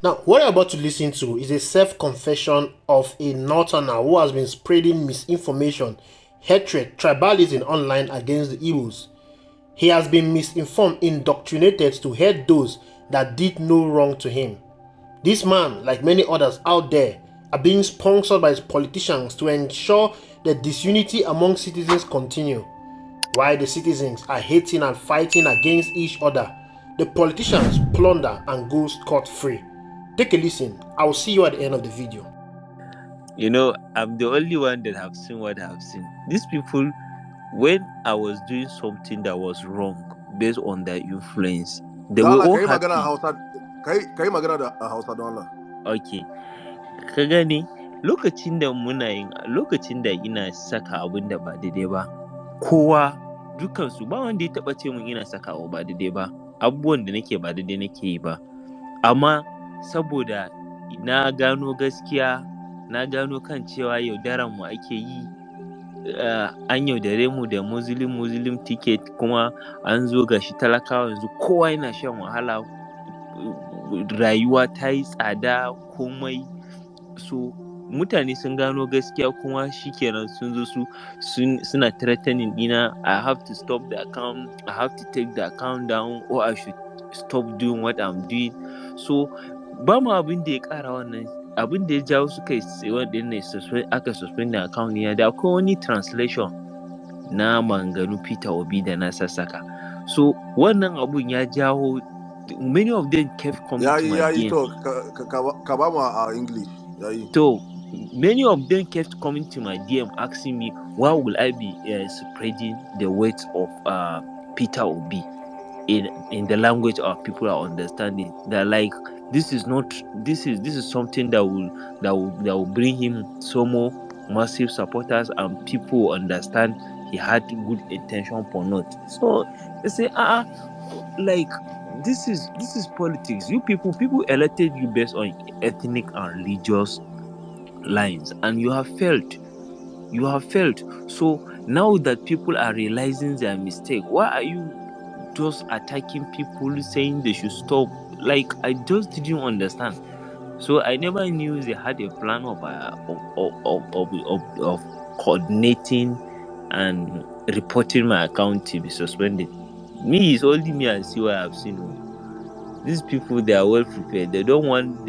Now, what you're about to listen to is a self-confession of a northerner who has been spreading misinformation, hatred, tribalism online against the Igbos. He has been misinformed, indoctrinated to hate those that did no wrong to him. This man, like many others out there, are being sponsored by his politicians to ensure that disunity among citizens continue. While the citizens are hating and fighting against each other, the politicians plunder and go scot-free. Take a listen. I will see you at the end of the video. I'm the only one that have seen what I have seen. These people, when I was doing something that was wrong based on their influence, they were all happy. Kai magana da Hausa don Allah. Okay. Ka gani lokacin da ina saka abin da ba daidai ba, kowa dukansu ba wanda ya taba ce mun ina saka abu ba daidai ba, abubuwan da nake ba daidai nake yi ba. Amma saboda na gano gaskiya, na gano kan cewa yaudaran mu ake yi, an yaudare mu da muslim ticket, kuma an zo gashi talakawa yanzu kowa yana shan wahala, rayuwa ta yi tsada komai. So mutane sun gano gaskiya kuma shikenan sun zo suna threatening dina. I have to stop the account, I have to take the account down, or I should stop doing what I'm doing. So ba mu abin da ya kara wannan, abin da ya jawo suka yi wannan ne aka suspend the account ya da akwai wani translation na manganu Peter Obi da na sassaka. So wannan abun ya jawo, many of them kept coming to my DM. Ka ba mu English. So many of them kept coming to my DM asking me, why will I be spreading the words of Peter Obi in the language of people are understanding? They're like, this is something that will bring him so more massive supporters and people understand he had good intention for not. So they say, like, this is politics. You people elected you based on ethnic and religious lines, and you have failed. So now that people are realizing their mistake, why are you just attacking people, saying they should stop? Like, I just didn't understand. So I never knew they had a plan of coordinating and reporting my account to be suspended. Me, it's only me and see what I've seen. These people, they are well prepared. They don't want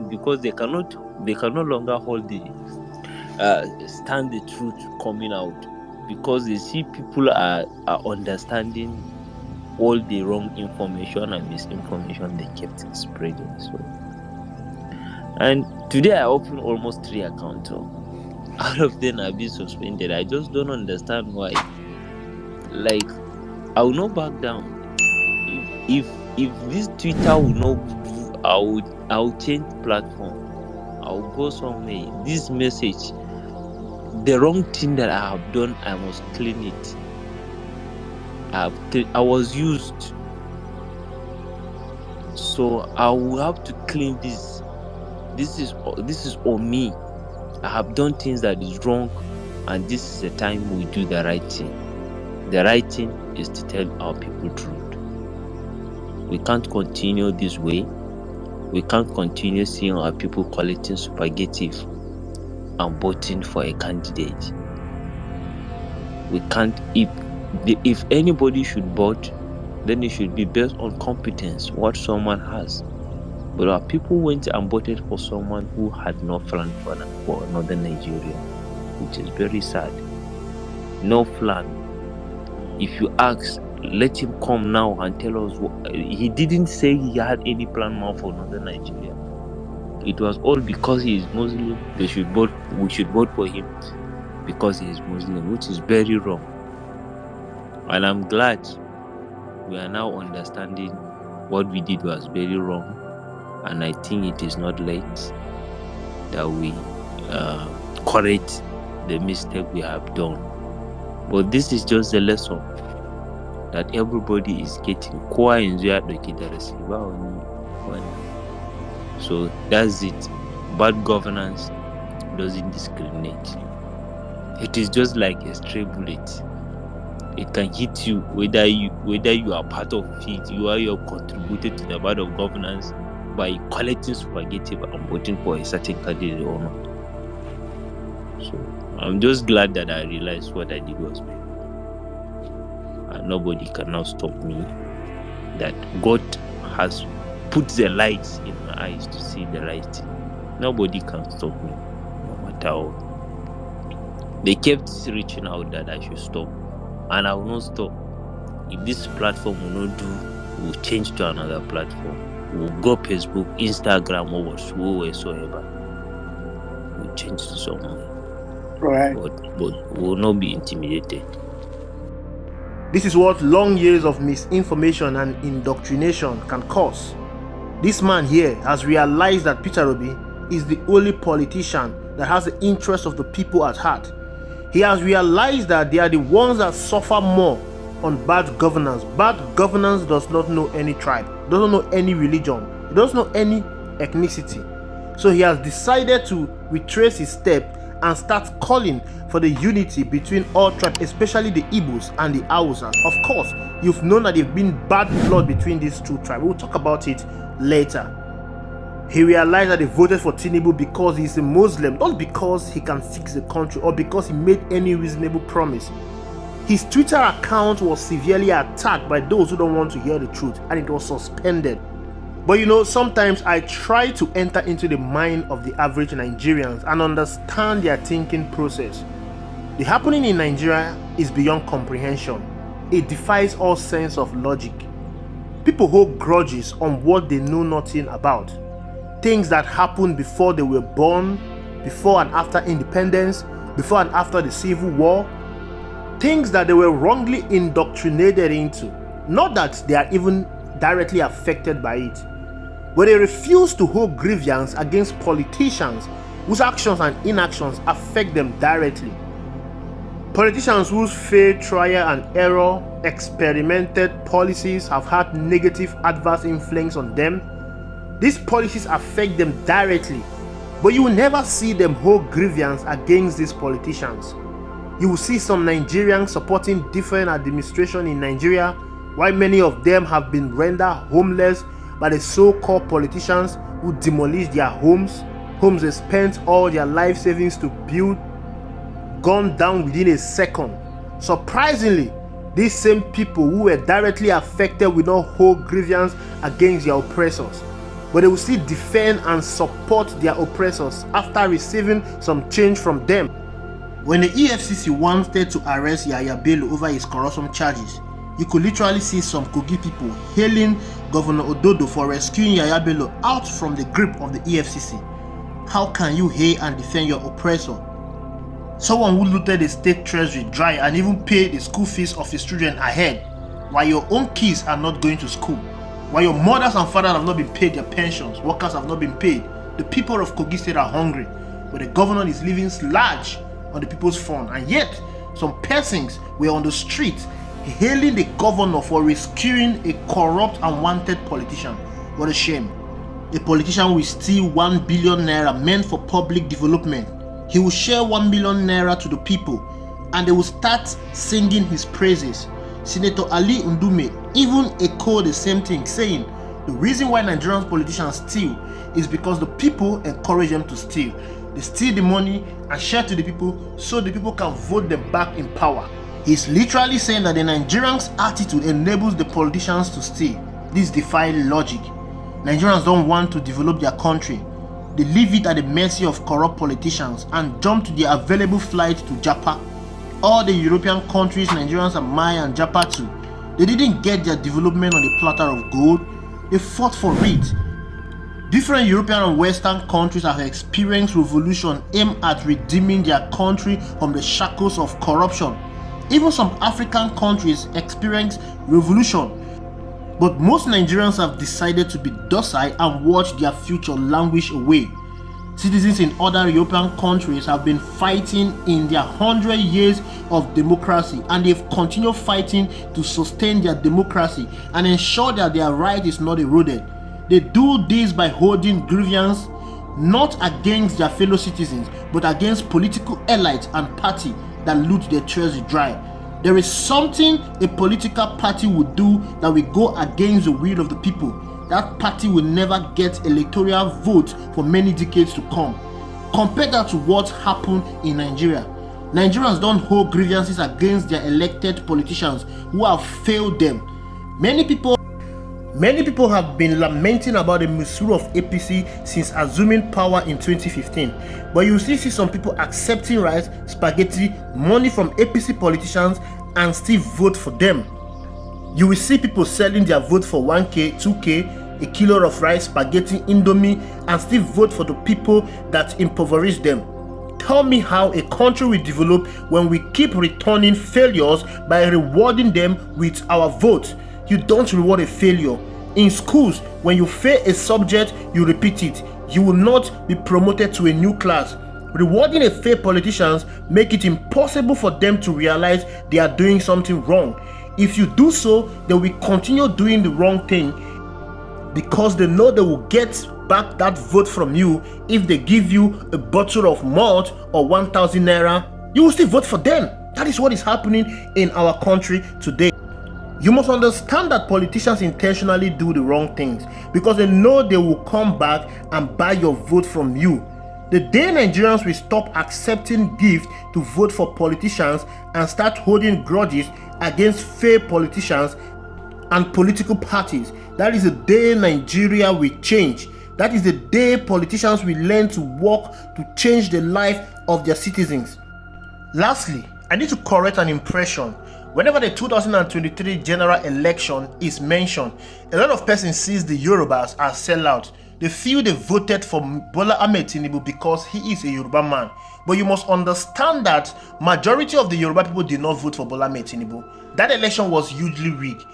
because they no longer hold the stand the truth coming out, because they see people are understanding all the wrong information and misinformation they kept spreading. So, and today I opened almost 3 accounts. Out of them have been suspended. I just don't understand why. Like, I will not back down. If this Twitter will not, I will change platform. I will go somewhere. This message, the wrong thing that I have done, I must clean it. I was used, so I will have to clean this. This is on me. I have done things that is wrong, and this is the time we do the right thing. The right thing is to tell our people truth. We can't continue this way. We can't continue seeing our people collecting spaghetti and voting for a candidate. We can't. If anybody should vote, then it should be based on competence, what someone has. But our people went and voted for someone who had no plan for another Nigeria, which is very sad. No plan. If you ask, let him come now and tell us he didn't say he had any plan now for another Nigeria. It was all because he is Muslim. We should vote for him because he is Muslim, which is very wrong. And I'm glad we are now understanding what we did was very wrong. And I think it is not late that we correct the mistake we have done. But this is just a lesson that everybody is getting. So that's it. Bad governance doesn't discriminate. It is just like a stray bullet. It can hit you whether you are part of it, you have contributed to the bad of governance, by collecting spaghetti and voting for a certain candidate or not. So I'm just glad that I realized what I did was bad. And nobody can now stop me. That God has put the lights in my eyes to see the right thing. Nobody can stop me, no matter what. They kept reaching out that I should stop, and I will not stop. If this platform will not do, we'll change to another platform. We'll go Facebook, Instagram, or whatsoever. We'll change to somewhere. Right. But we will not be intimidated. This is what long years of misinformation and indoctrination can cause. This man here has realized that Peter Obi is the only politician that has the interest of the people at heart. He has realized that they are the ones that suffer more on bad governance. Bad governance does not know any tribe, doesn't know any religion, it doesn't know any ethnicity. So he has decided to retrace his step and start calling for the unity between all tribes, especially the Igbos and the Hausas. Of course, you've known that there's been bad blood between these two tribes. We'll talk about it later. He realized that they voted for Tinubu because he's a Muslim, not because he can fix the country or because he made any reasonable promise. His Twitter account was severely attacked by those who don't want to hear the truth, and it was suspended. But you know, sometimes I try to enter into the mind of the average Nigerians and understand their thinking process. The happening in Nigeria is beyond comprehension. It defies all sense of logic. People hold grudges on what they know nothing about. Things that happened before they were born, before and after independence, before and after the Civil War. Things that they were wrongly indoctrinated into. Not that they are even directly affected by it, but they refuse to hold grievance against politicians whose actions and inactions affect them directly. Politicians whose failed trial and error experimented policies have had negative adverse influence on them. These policies affect them directly, but you will never see them hold grievance against these politicians. You will see some Nigerians supporting different administration in Nigeria, while many of them have been rendered homeless by the so-called politicians who demolished their homes they spent all their life savings to build, gone down within a second. Surprisingly, these same people who were directly affected will not hold grievance against their oppressors, but they will still defend and support their oppressors after receiving some change from them. When the EFCC wanted to arrest Yahaya Bello over his corruption charges, you could literally see some Kogi people hailing Governor Ododo for rescuing Yahaya Bello out from the grip of the EFCC. How can you hail and defend your oppressor? Someone who looted the state treasury dry and even paid the school fees of his children ahead, while your own kids are not going to school, while your mothers and fathers have not been paid their pensions, workers have not been paid, the people of Kogi State are hungry, but the governor is living large on the people's fund, and yet some persons were on the street hailing the governor for rescuing a corrupt and wanted politician. What a shame. A politician will steal 1 billion naira meant for public development. He will share 1 million naira to the people and they will start singing his praises. Senator Ali Ndume even echoed the same thing, saying the reason why Nigerian politicians steal is because the people encourage them to steal. They steal the money and share to the people so the people can vote them back in power. He's literally saying that the Nigerians' attitude enables the politicians to steal. This defies logic. Nigerians don't want to develop their country. They leave it at the mercy of corrupt politicians and jump to the available flight to Japa. All the European countries Nigerians admire and Japa to, they didn't get their development on a platter of gold. They fought for it. Different European and Western countries have experienced revolution aimed at redeeming their country from the shackles of corruption. Even some African countries experience revolution. But most Nigerians have decided to be docile and watch their future languish away. Citizens in other European countries have been fighting in their 100 years of democracy, and they've continued fighting to sustain their democracy and ensure that their right is not eroded. They do this by holding grievance not against their fellow citizens, but against political elites and party that loot their treasury dry. There is something a political party would do that will go against the will of the people. that party will never get electoral votes for many decades to come. Compare that to what happened in Nigeria. Nigerians don't hold grievances against their elected politicians who have failed them. Many people have been lamenting about the misrule of APC since assuming power in 2015. But you still see some people accepting rice, spaghetti, money from APC politicians and still vote for them. You will see people selling their vote for 1k, 2k, a kilo of rice, spaghetti, indomie, and still vote for the people that impoverish them. Tell me how a country will develop when we keep returning failures by rewarding them with our vote. You don't reward a failure. In schools, when you fail a subject, you repeat it. You will not be promoted to a new class. Rewarding a failed politicians make it impossible for them to realize they are doing something wrong. If you do so, they will continue doing the wrong thing because they know they will get back that vote from you. If they give you a bottle of malt or 1,000 naira, you will still vote for them. That is what is happening in our country today. You must understand that politicians intentionally do the wrong things because they know they will come back and buy your vote from you. The day Nigerians will stop accepting gifts to vote for politicians and start holding grudges against failed politicians and political parties, that is the day Nigeria will change. That is the day politicians will learn to work to change the life of their citizens. Lastly, I need to correct an impression. Whenever the 2023 general election is mentioned, a lot of persons sees the Yorubas as sellouts. They feel they voted for Bola Ahmed Tinubu because he is a Yoruba man. But you must understand that majority of the Yoruba people did not vote for Bola Ahmed Tinubu. That election was hugely rigged.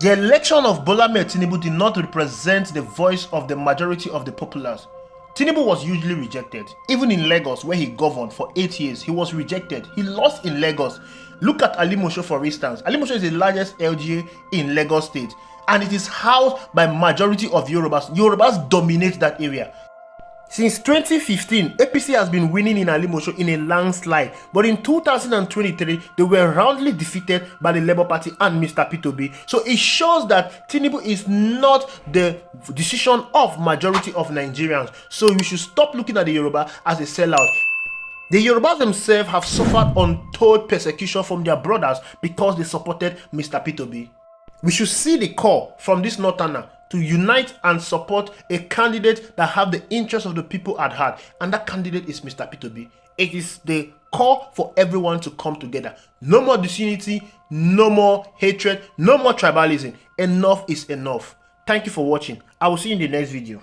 The election of Bola Ahmed Tinubu did not represent the voice of the majority of the populace. Tinubu was hugely rejected. Even in Lagos, where he governed for 8 years, he was rejected. He lost in Lagos. Look at Ali Mosho, for instance. Ali Mosho is the largest LGA in Lagos State, and it is housed by majority of Yorubas. Yorubas dominate that area. Since 2015, APC has been winning in Ali Mosho in a landslide, but in 2023, they were roundly defeated by the Labour Party and Mr. P2B. So it shows that Tinubu is not the decision of majority of Nigerians. So we should stop looking at the Yoruba as a sellout. The Yorubas themselves have suffered untold persecution from their brothers because they supported Mr. P2B. We should see the call from this northerner to unite and support a candidate that have the interests of the people at heart, and that candidate is Mr. P2B. It is the call for everyone to come together. No more disunity, no more hatred, no more tribalism. Enough is enough. Thank you for watching. I will see you in the next video.